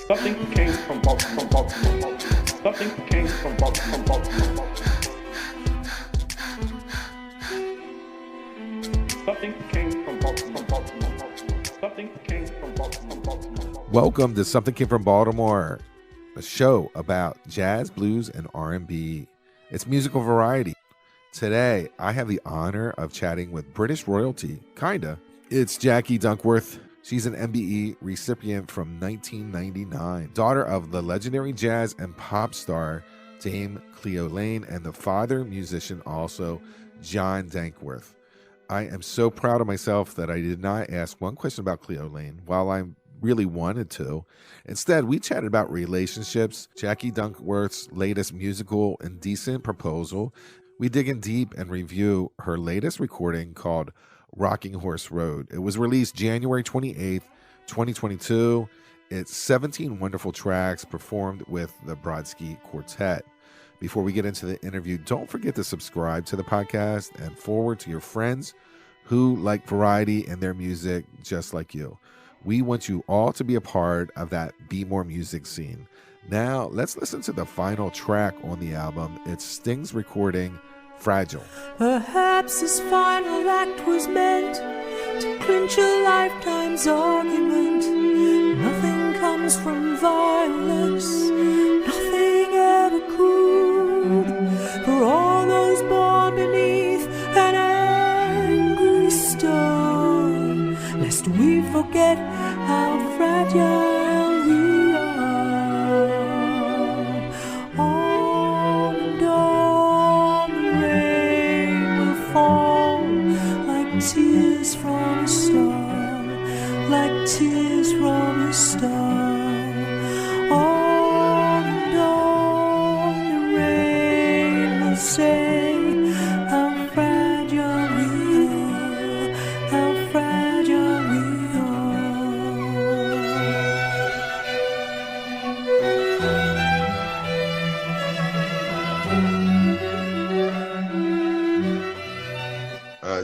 Something came from Baltimore. Something came from Baltimore. Something came from Baltimore. Something came from Baltimore. Welcome to Something Came From Baltimore, a show about jazz, blues, and R&B. It's musical variety. Today, I have the honor of chatting with British royalty, kinda. It's Jacqui Dankworth. She's an MBE recipient from 1999, daughter of the legendary jazz and pop star Dame Cleo Lane and the father musician also John Dankworth. I am so proud of myself that I did not ask one question about Cleo Lane while I really wanted to. Instead, we chatted about relationships, Jacqui Dankworth's latest musical Indecent Proposal. We dig in deep and review her latest recording called Rocking Horse Road. It was released January 28th, 2022. It's 17 wonderful tracks performed with the Brodsky Quartet. Before we get into the interview, don't forget to subscribe to the podcast and forward to your friends who like variety in their music just like you. We want you all to be a part of that Be More Music scene. Now, let's listen to the final track on the album. It's Sting's recording, Fragile. Perhaps this final act was meant to clinch a lifetime's argument. Nothing comes from violence, nothing ever could. For all those born beneath an angry stone, lest we forget how fragile we are. On and on the rain will fall like tears from a star, like tears from a star. On and on the rain will say how fragile we are, how fragile we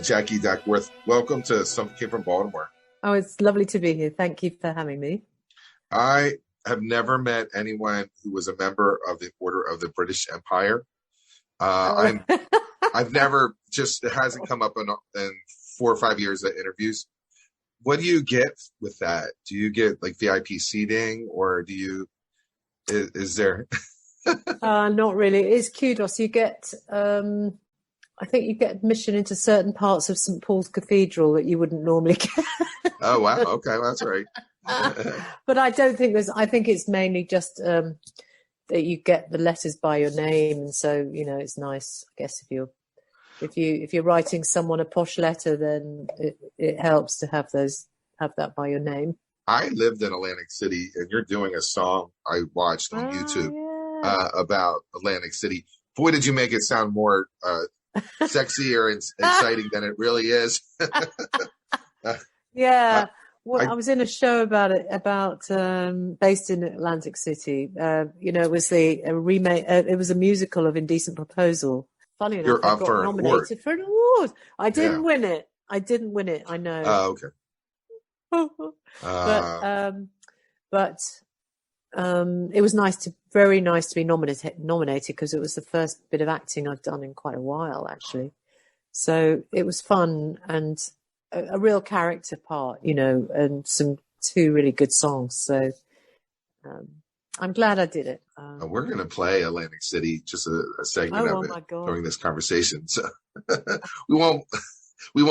Jacqui Dankworth, welcome to Something Came From Baltimore. Oh, it's lovely to be here. Thank you for having me. I have never met anyone who was a member of the Order of the British Empire. I've never, just, it hasn't come up in 4 or 5 years of interviews. What do you get with that? Do you get like VIP seating, or do you, is there? Not really. It's kudos. You get, I think you get admission into certain parts of St. Paul's Cathedral that you wouldn't normally get. Oh, wow. Okay. Well, that's right. But I don't think I think it's mainly just that you get the letters by your name. And so, you know, it's nice, I guess, if you're writing someone a posh letter, then it helps to have that by your name. I lived in Atlantic City, and you're doing a song I watched on YouTube about Atlantic City. Boy, did you make it sound more sexy or exciting than it really is. Yeah. Well, I was in a show about based in Atlantic City. It was a remake. It was a musical of Indecent Proposal. Funny enough, I got nominated for an award. I didn't win it. I know. Oh, okay. But it was very nice to be nominated because it was the first bit of acting I've done in quite a while, actually. So it was fun and a real character part, you know, and two really good songs. So I'm glad I did it. We're going to play Atlantic City, just a segment of it during this conversation. So we won't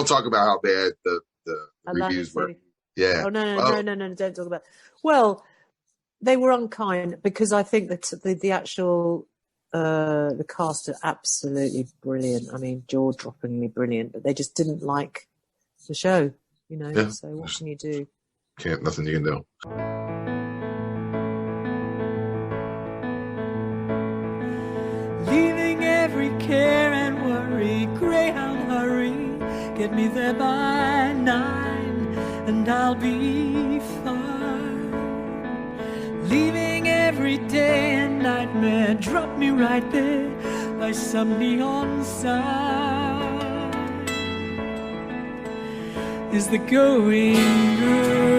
talk about how bad the reviews were. Yeah. Oh no, don't talk about. Well, they were unkind because I think that the actual the cast are absolutely brilliant. I mean, jaw-droppingly brilliant, but they just didn't like the show, you know. Yeah. So what can you do? Nothing you can do. leaving every care and worry, Greyhound hurry, get me there by 9 and I'll be fine. Leaving every day and nightmare, drop me right there by some neon sign. Is the going good?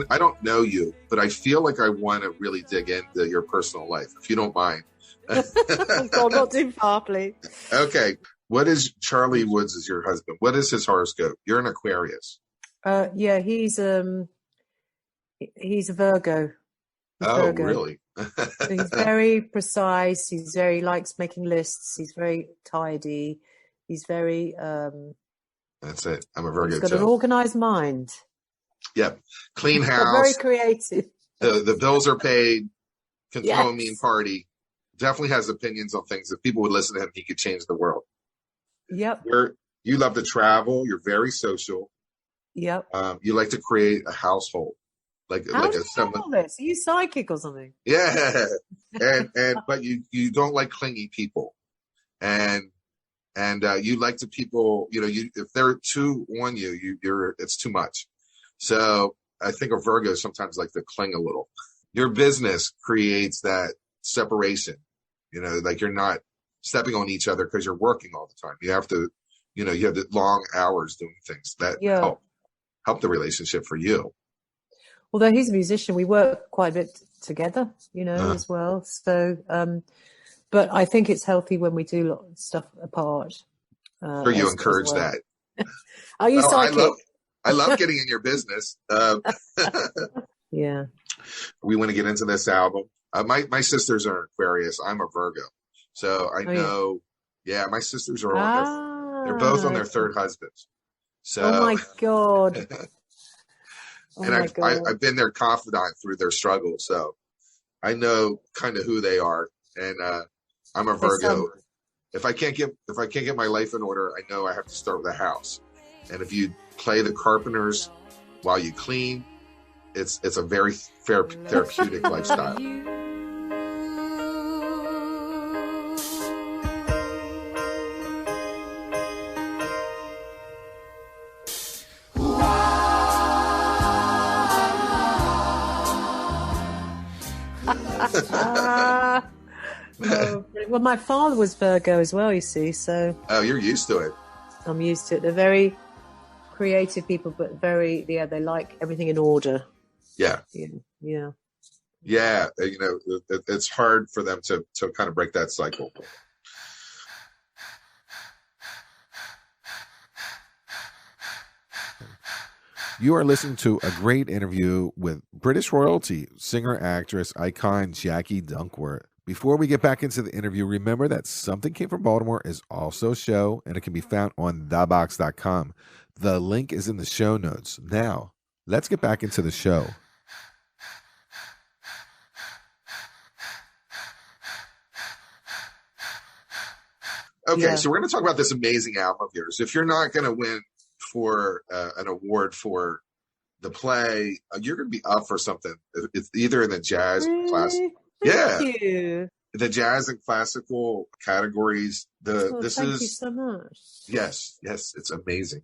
I don't know you, but I feel like I want to really dig into your personal life, if you don't mind. Oh God, not too far, please. Okay. What is Charlie Woods is your husband? What is his horoscope? You're an Aquarius. Yeah, he's a Virgo. He's Oh, Virgo. really? So he's very precise. He likes making lists. He's very tidy. He's very That's it. I'm a Virgo he's got too. an organized mind. Yep. Clean But house. very creative. The bills are paid. Can throw a Yes. mean party. Definitely has opinions on things. If people would listen to him, he could change the world. Yep. You love to travel. You're very social. Yep. You like to create a household, like How like do a you know all this? Are you psychic or something? yeah. And but you don't like clingy people, and you like to people. If they're too on you're it's too much. So I think a Virgo sometimes like to cling a little. Your business creates that separation. Like you're not stepping on each other because you're working all the time. You have to, you have the long hours doing things that help the relationship for you. Although he's a musician, we work quite a bit together, as well. So, but I think it's healthy when we do a lot of stuff apart. Sure, you encourage well. that. Are you psychic? I love getting in your business. Yeah. We want to get into this album. My sisters are Aquarius. I'm a Virgo. So I know, my sisters are they're both on their third husbands. So, oh my God. And I've been their confidant through their struggle. So I know kind of who they are. And I'm a Virgo. If I can't get my life in order, I know I have to start with a house. And if you play the Carpenters while you clean, it's a very therapeutic lifestyle. Well, my father was Virgo as well, you see, so... Oh, you're used to it. I'm used to it. They're very creative people, but they like everything in order. Yeah. Yeah. Yeah, it's hard for them to kind of break that cycle. You are listening to a great interview with British royalty, singer-actress icon Jacqui Dankworth. Before we get back into the interview, remember that Something Came From Baltimore is also a show, and it can be found on thebox.com. The link is in the show notes. Now, let's get back into the show. Okay, so we're going to talk about this amazing album of yours. If you're not going to win for an award for the play, you're going to be up for something. It's either in the jazz class. Thank you. The jazz and classical categories. Thank you so much. Yes, it's amazing.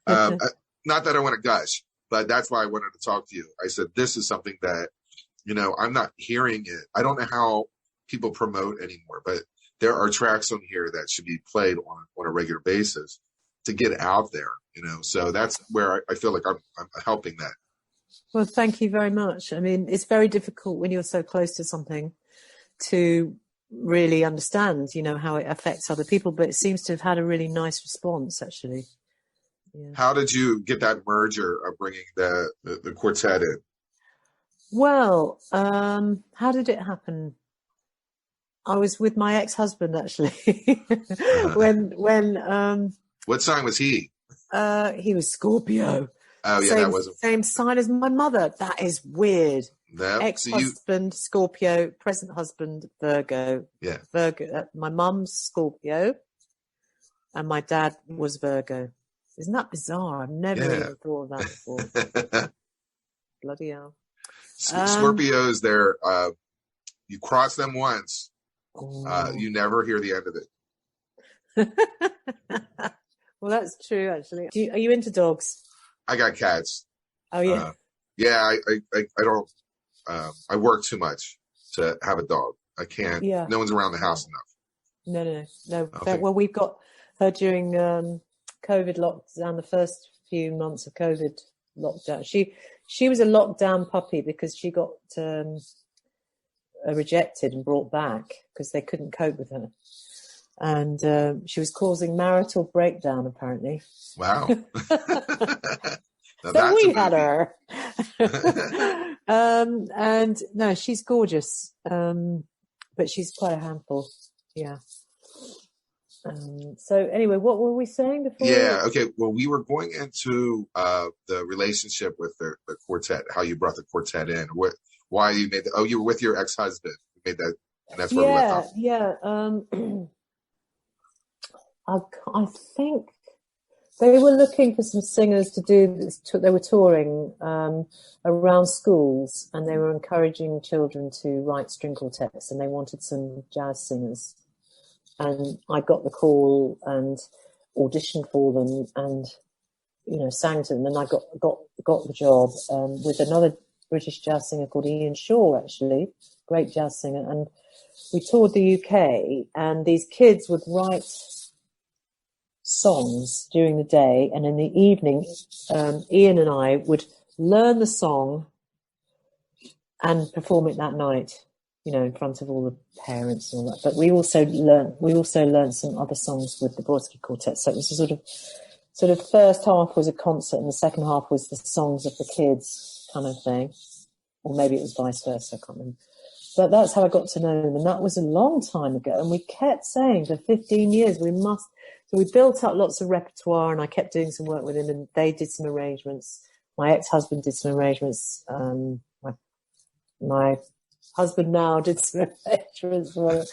Not that I want to gush, but that's why I wanted to talk to you. I said, this is something that, I'm not hearing it. I don't know how people promote anymore, but there are tracks on here that should be played on a regular basis to get out there, so that's where I feel like I'm helping that. Well, thank you very much. I mean, it's very difficult when you're so close to something to really understand, how it affects other people, but it seems to have had a really nice response, actually. Yeah. How did you get that merger of bringing the quartet in? Well, how did it happen? I was with my ex-husband, actually, when what sign was he? He was Scorpio. Oh, yeah, same sign as my mother. That is weird. No, ex-husband, Scorpio, present husband, Virgo. Yeah. Virgo. My mum's Scorpio, and my dad was Virgo. Isn't that bizarre? I've never even thought of that before. Bloody hell. Scorpios, you cross them once, you never hear the end of it. Well, that's true, actually. Are you into dogs? I got cats. Oh, yeah. I don't. I work too much to have a dog. I can't. Yeah. No one's around the house enough. No. Okay. Well, we've got her during COVID lockdown, the first few months of COVID lockdown. she was a lockdown puppy because she got rejected and brought back because they couldn't cope with her. And she was causing marital breakdown, apparently. Wow. So we had her. And no, she's gorgeous. But she's quite a handful. Yeah. So anyway, what were we saying before? Yeah. Okay. Well, we were going into the relationship with the quartet, how you brought the quartet in, why you made you were with your ex-husband. You made that, and that's where we left off. Yeah. I think they were looking for some singers to do this. They were touring around schools, and they were encouraging children to write string quartets, and they wanted some jazz singers. And I got the call and auditioned for them, and sang to them. And I got the job with another British jazz singer called Ian Shaw, actually, great jazz singer. And we toured the UK, and these kids would write songs during the day, and in the evening, Ian and I would learn the song and perform it that night. In front of all the parents and all that. But we also learned some other songs with the Brodsky Quartet. So it was a sort of first half was a concert, and the second half was the songs of the kids kind of thing, or maybe it was vice versa. I can't remember. But that's how I got to know them, and that was a long time ago. And we kept saying for 15 years we must. So we built up lots of repertoire, and I kept doing some work with him, and they did some arrangements. My ex-husband did some arrangements. My husband now did some arrangements for it.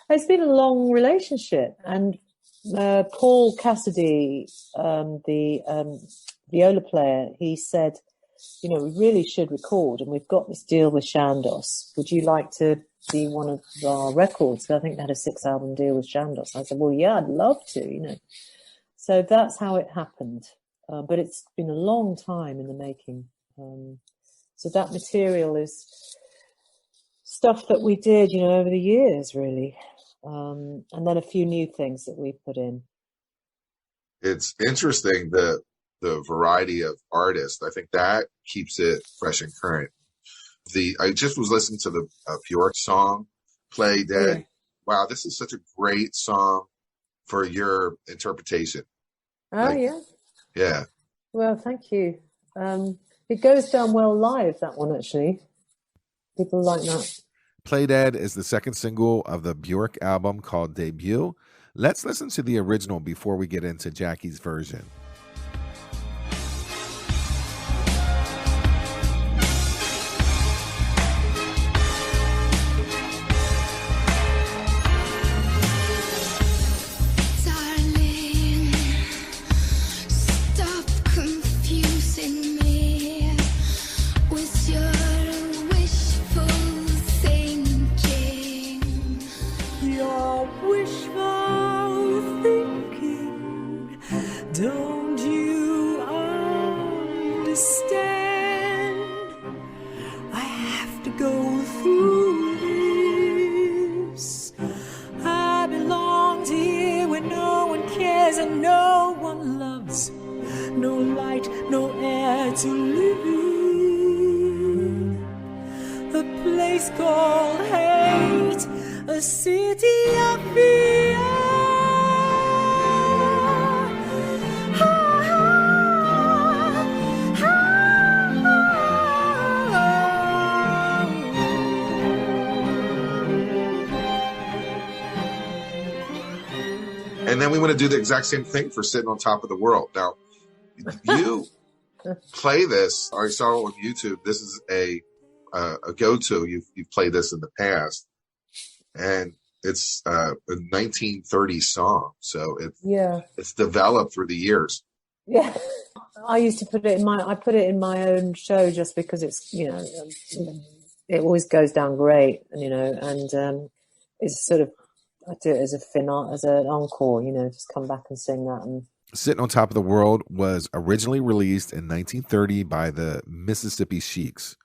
It's been a long relationship, and Paul Cassidy, the viola player, he said, we really should record, and we've got this deal with Chandos. Would you like to be one of our records? So I think they had a 6-album deal with Chandos. I said, well, yeah, I'd love to, So that's how it happened. But it's been a long time in the making. So that material is stuff that we did, over the years, really. And then a few new things that we put in. It's interesting, the variety of artists. I think that keeps it fresh and current. I just was listening to the Bjork song, Play Dead. Yeah. Wow, this is such a great song for your interpretation. Oh, yeah. Yeah. Well, thank you. It goes down well live, that one, actually. People like that. Play Dead is the second single of the Bjork album called Debut. Let's listen to the original before we get into Jacqui's version. And then we want to do the exact same thing for Sitting on Top of the World. Now, you play this. I saw on YouTube. This is a go-to. You've played this in the past, and it's a 1930s song. So it's developed through the years. Yeah, I used to put it in my own show just because it's it always goes down great, and it's sort of. I do it as an encore, just come back and sing that. And Sitting on Top of the World was originally released in 1930 by the Mississippi Sheiks.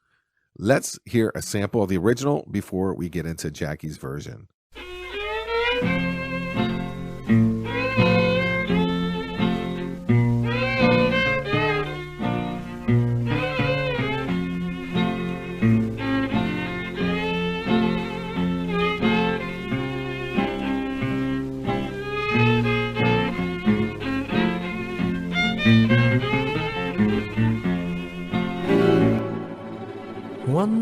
Let's hear a sample of the original before we get into Jacqui's version.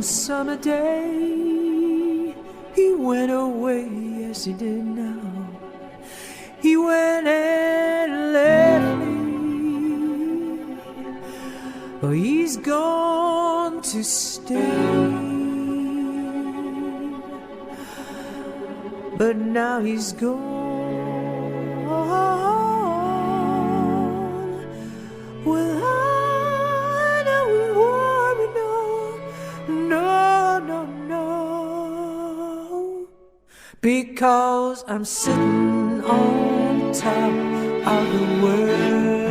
one summer day, he went away, yes he did now. He went and left me. Oh, he's gone to stay. But now he's gone. Well, I don't worry, no, because I'm sitting on top of the world,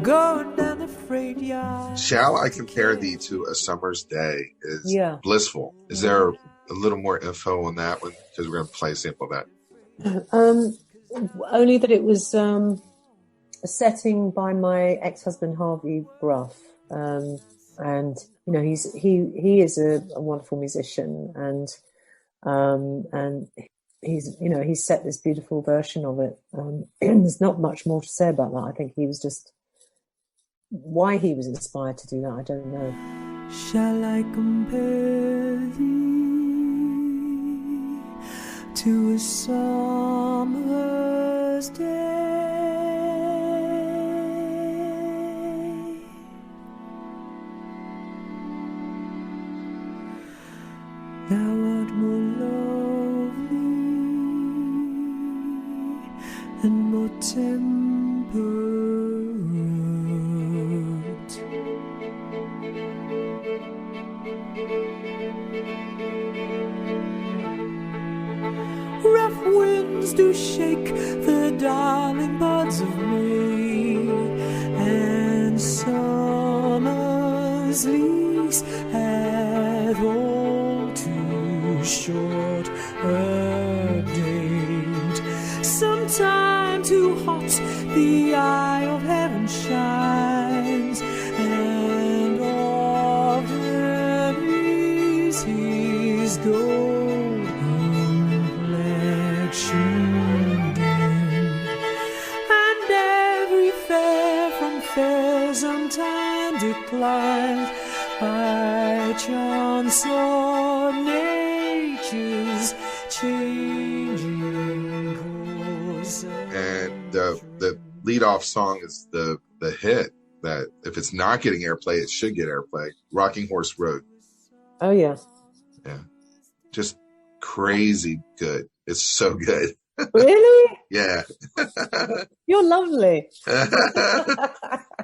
going down the freight yard. Shall I compare thee to a summer's day? Is blissful. Is there a little more info on that one? Because we're going to play a sample of that. Only that it was a setting by my ex-husband Harvey Bruff, and you know he is a wonderful musician, and he's set this beautiful version of it. There's not much more to say about that. I think he was just why he was inspired to do that. I don't know. Shall I compare thee to a summer's day? Thou art more lovely and more temperate. Rough winds do shake the darling buds of May, and summer's lease hath all too short a date. Sometime too hot the eye of heaven shines, and often is his gold and every fair from fair sometime declines by chance or nature's changing course. And the lead-off song is the hit that if it's not getting airplay, it should get airplay. Rocking Horse Road. Oh yeah. Yeah. Just crazy good. It's so good. Really? Yeah. You're lovely.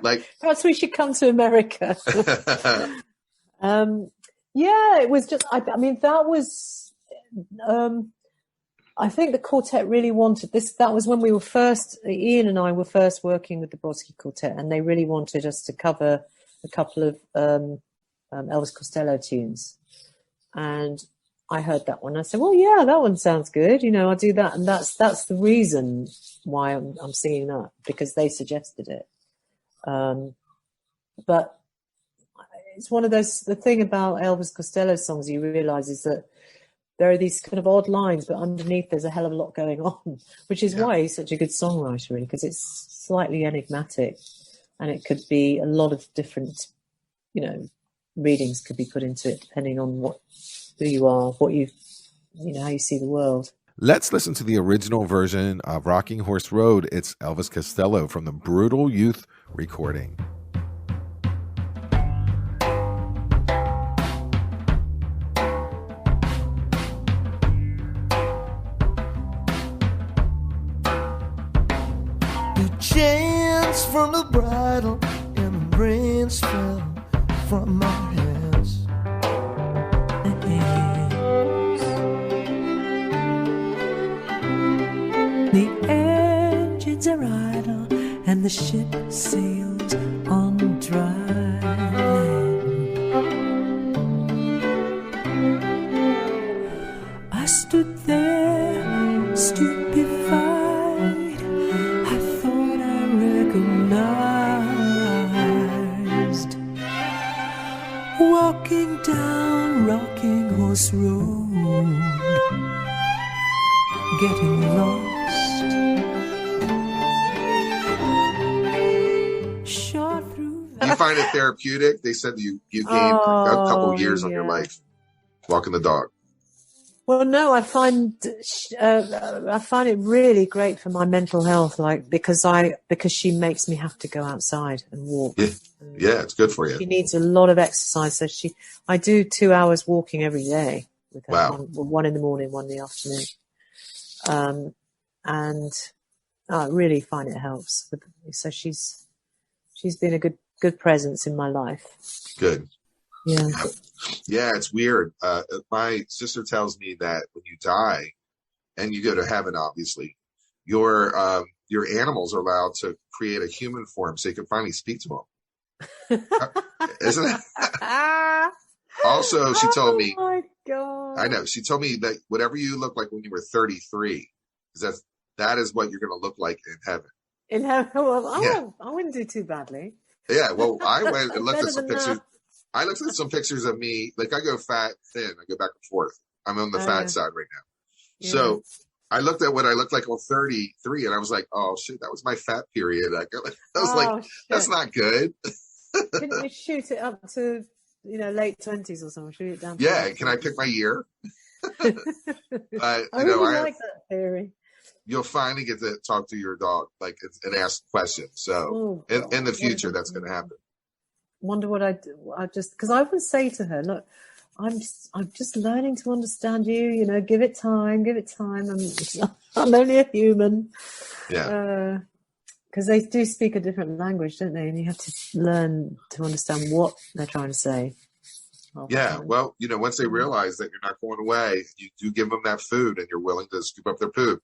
Like perhaps we should come to America. Yeah, it was just I mean that was I think the quartet really wanted this. That was when we were first, Ian and I were first working with the Brodsky Quartet, and they really wanted us to cover a couple of Elvis Costello tunes. And I heard that one. I said, well, yeah, that one sounds good. You know, I'll do that. And that's the reason why I'm singing that, because they suggested it. But it's one of those, the thing about Elvis Costello songs you realize is that there are these kind of odd lines, but underneath there's a hell of a lot going on, which is why he's such a good songwriter, really, because it's slightly enigmatic, and it could be a lot of different, you know, readings could be put into it depending on who you are, what you know, how you see the world. Let's listen to the original version of Rocking Horse Road. It's Elvis Costello from the Brutal Youth recording. Chains from the bridle and the reins fell from my hands. The engines are idle and the ship sails on dry land. I stood there stupefied. Walking down Rocking Horse Road, getting lost, shot through. you find it therapeutic? They said you gained a couple years on your life walking the dog. Well, no, I find it really great for my mental health, like because she makes me have to go outside and walk. Yeah, it's good for you. She needs a lot of exercise, so I do 2 hours walking every day with her. Wow. One in the morning, one in the afternoon, and I really find it helps. So she's been a good presence in my life. Good. Yeah. Yeah, it's weird. My sister tells me that when you die and you go to heaven, obviously, your animals are allowed to create a human form so you can finally speak to them. Isn't it? Also, she told me. Oh my God. I know. She told me that whatever you look like when you were 33, that is what you're going to look like in heaven. In heaven? Well, I wouldn't do too badly. Yeah. Well, I went and looked at some pictures. That. I looked at some pictures of me. Like I go fat, thin. I go back and forth. I'm on the fat side right now. Yeah. So I looked at what I looked like on 33, and I was like, "Oh shit, that was my fat period." I was like, "That's not good." Didn't you shoot it up to late 20s or something? Shoot it down. Yeah. Can I pick my year? I really like that theory. You'll finally get to talk to your dog, like, and ask questions. So in the future, that's going to happen. Wonder what I just, because I would say to her, look, I'm just learning to understand you. Give it time. I'm only a human. Yeah. Because they do speak a different language, don't they? And you have to learn to understand what they're trying to say. Yeah. Well, once they realize that you're not going away, you do give them that food, and you're willing to scoop up their poop.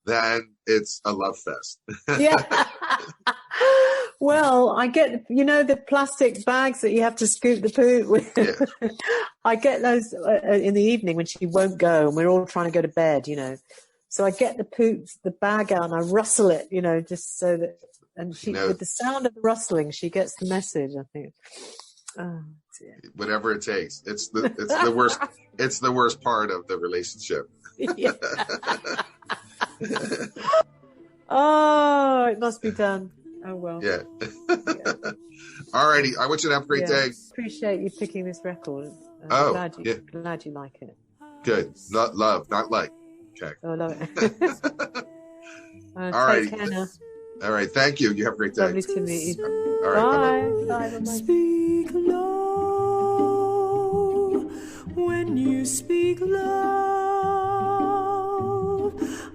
Then it's a love fest. Yeah. Well, I get, the plastic bags that you have to scoop the poop with. Yeah. I get those in the evening when she won't go and we're all trying to go to bed, So I get the bag out and I rustle it, just so that, and she, with the sound of the rustling, she gets the message, I think. Oh, dear. Whatever it takes. It's the worst. It's the worst part of the relationship. Yeah. Oh, it must be done. Oh, well. Yeah. All righty. I want you to have a great day. Appreciate you picking this record. Glad you like it. Good. Not love, not like. Okay. Oh, I love it. All right. Take care now. All right. Thank you. You have a great day. Lovely to meet you. All right. Bye. Bye. Speak low when you speak love.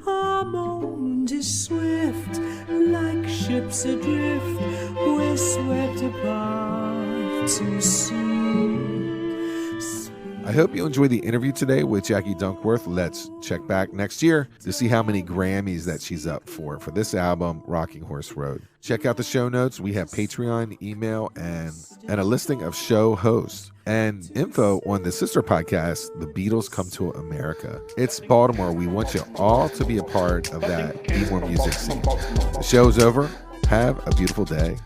Our moment is swift, like ships adrift. We're swept apart too soon. I hope you enjoyed the interview today with Jacqui Dankworth. Let's check back next year to see how many Grammys that she's up for this album, Rocking Horse Road. Check out the show notes. We have Patreon, email, and a listing of show hosts and info on the sister podcast, The Beatles Come To America. It's Baltimore. We want you all to be a part of that Be More Music scene. The show's over. Have a beautiful day.